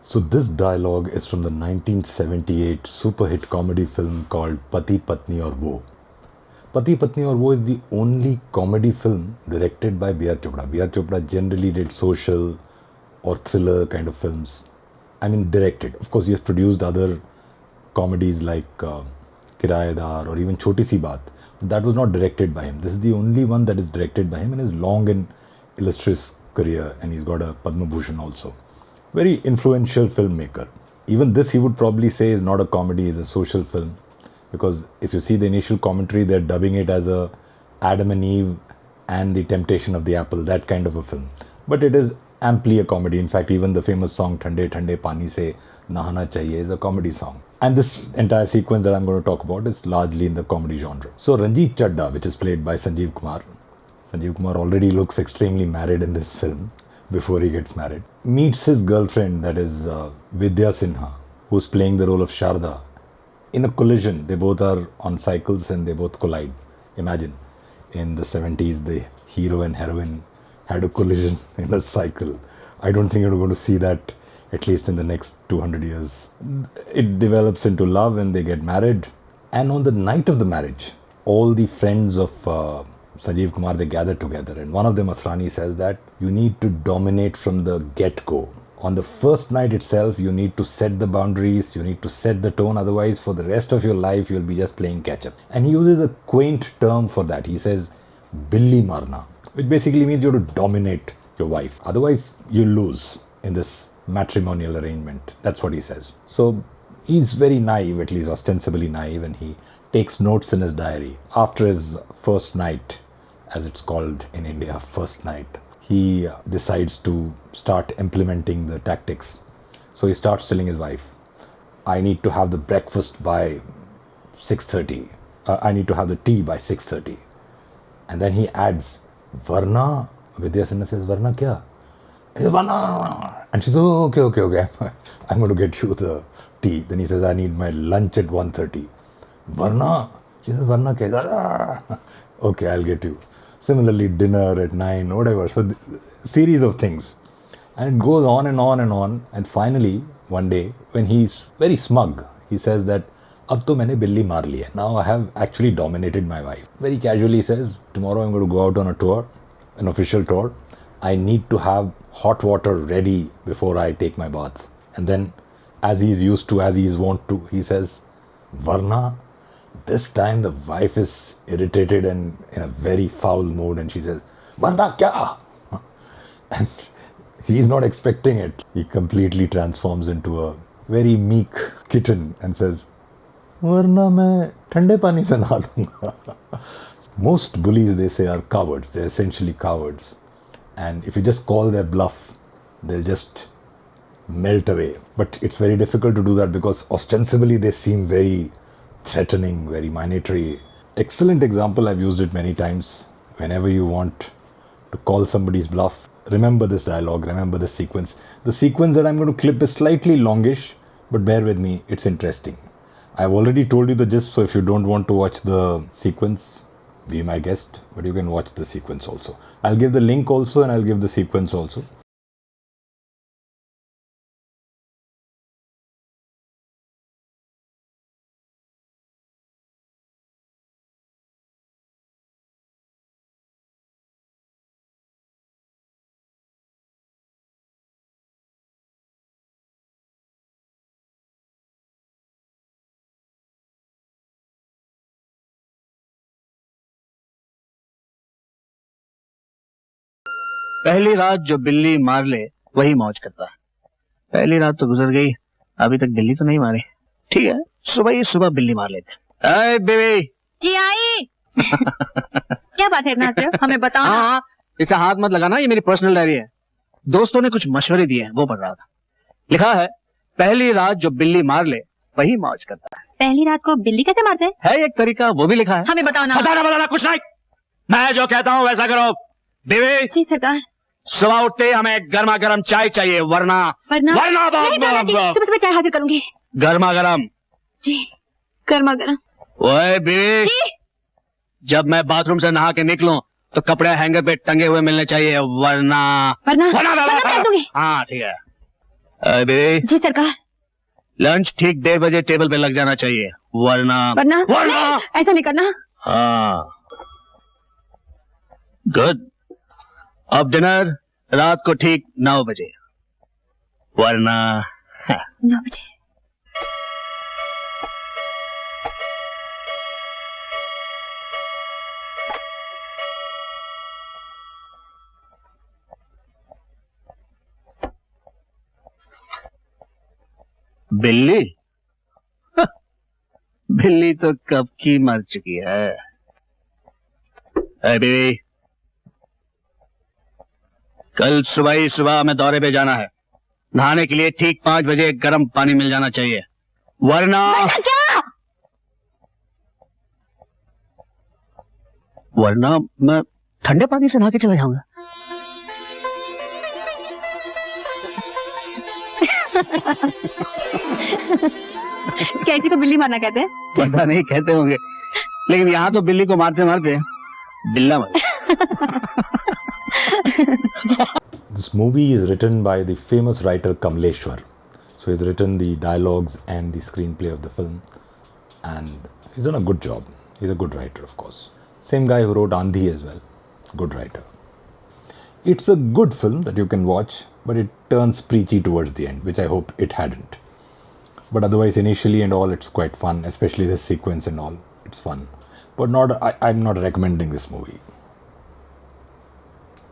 So this dialogue is from the 1978 super hit comedy film called Pati Patni और वो. Pati Patni और वो is the only comedy film directed by BR Chopra. BR Chopra generally did social or thriller kind of films. I mean directed. Of course he has produced other comedies like Kirayedar or even Choti Si Baat. But that was not directed by him. This is the only one that is directed by him in his long and illustrious career, and he's got a Padma Bhushan also. Very influential filmmaker. Even this he would probably say is not a comedy, is a social film. Because if you see the initial commentary, they're dubbing it as a Adam and Eve and the Temptation of the Apple, that kind of a film. But it is amply a comedy. In fact, even the famous song Thande Thande Pani Se Nahana Chahiye is a comedy song. And this entire sequence that I'm going to talk about is largely in the comedy genre. So Ranjit Chadda, which is played by Sanjeev Kumar. Sanjeev Kumar already looks extremely married in this film before he gets married. Meets his girlfriend, that is Vidya Sinha, who's playing the role of Sharda. In a collision, they both are on cycles and they both collide. Imagine, in the 70s, the hero and heroine had a collision in a cycle. I don't think you're going to see that at least in the next 200 years. It develops into love and they get married. And on the night of the marriage, all the friends of Sanjeev Kumar, they gather together. And one of them, Asrani, says that you need to dominate from the get-go. On the first night itself, you need to set the boundaries, you need to set the tone. Otherwise, for the rest of your life, you'll be just playing catch-up. And he uses a quaint term for that. He says, Billi Marna, which basically means you have to dominate your wife. Otherwise, you lose in this matrimonial arrangement. That's what he says. So he's very naive, at least ostensibly naive, and he takes notes in his diary. After his first night, as it's called in India, first night, he decides to start implementing the tactics. So he starts telling his wife, I need to have the breakfast by 6:30. I need to have the tea by 6:30. And then he adds, varnaa. Vidya Sinha says, varnaa kyaa? He says, varnaa. And she says, oh, okay. I'm going to get you the tea. Then he says, I need my lunch at 1:30. Varnaa. She says, varnaa kyaa? Okay, I'll get you. Similarly, dinner at 9, whatever. So, series of things. And it goes on and on and on. And finally, one day, when he's very smug, he says that, Ab to maine billi maar liya. Now I have actually dominated my wife. Very casually says, tomorrow I'm going to go out on a tour, an official tour. I need to have hot water ready before I take my baths. And then, as he's used to, as he's wont to, he says, varnaa. This time the wife is irritated and in a very foul mood, and she says, varnaa kyaa? And he's not expecting it. He completely transforms into a very meek kitten and says, varnaa main thande pani se naha lunga. Most bullies, they say, are cowards. They're essentially cowards. And if you just call their bluff, they'll just melt away. But it's very difficult to do that because ostensibly they seem very threatening, very minatory. Excellent example, I've used it many times. Whenever you want to call somebody's bluff, remember this dialogue, remember this sequence. The sequence that I'm going to clip is slightly longish, but bear with me, it's interesting. I've already told you the gist, so if you don't want to watch the sequence, be my guest, but you can watch the sequence also. I'll give the link also and I'll give the sequence also. पहली रात जो बिल्ली मार ले वही मौज करता है। पहली रात तो गुजर गई, अभी तक बिल्ली तो नहीं मारी। ठीक है, सुबह ही सुबह बिल्ली मार लेते। अरे बेबी जी आई। क्या बात है इतना से? हमें बताओ। हाँ, इसे हाथ मत लगाना, ये मेरी पर्सनल डायरी है। दोस्तों ने कुछ मशवरे दिए हैं, वो पढ़ रहा था। लिखा है, पहली रात जो बिल्ली मार ले वही मौज करता है। पहली रात को बिल्ली कैसे मारते हैं? है एक तरीका, वो भी लिखा है। हमें बताओ ना। बताना कुछ नहीं, मैं जो कहता हूँ वैसा करो। बेबी जी सरकार, सुबह उठते हमें गर्मा गर्म चाय चाहिए, वरना सुबह सुबह चाय हाजिर करूंगी। गर्मा गर्म जी, गर्मा गर्म। ओए बेबी, जब मैं बाथरूम से नहा के निकलूं तो कपड़े हैंगर पे टंगे हुए मिलने चाहिए, वरना पहन दूंगी। हाँ ठीक है। अबे जी सरकार। लंच ठीक 1:30 बजे टेबल पे लग जाना चाहिए, वरना वरना वरना नहीं, ऐसा नहीं करना। हाँ गुड। अब डिनर रात को ठीक 9 बजे, वरना 9 बजे। बिल्ली बिल्ली तो कब की मर चुकी है। अबे कल सुबह ही सुबह हमें दौरे पे जाना है। नहाने के लिए ठीक 5 बजे गर्म पानी मिल जाना चाहिए, वरना क्या? वरना मैं ठंडे पानी से नहा के चला जाऊंगा। क्या इसी को बिल्ली मारना कहते हैं? पता नहीं कहते होंगे, लेकिन यहाँ तो बिल्ली को मारते मारते बिल्ला मर। This movie is written by the famous writer Kamleshwar. So he's written the dialogues and the screenplay of the film, and he's done a good job. He's a good writer, of course. Same guy who wrote Andhi as well. Good writer. It's a good film that you can watch, but it turns preachy towards the end, which I hope it hadn't. But otherwise, initially and all, it's quite fun, especially the sequence and all. It's fun. But I'm not recommending this movie.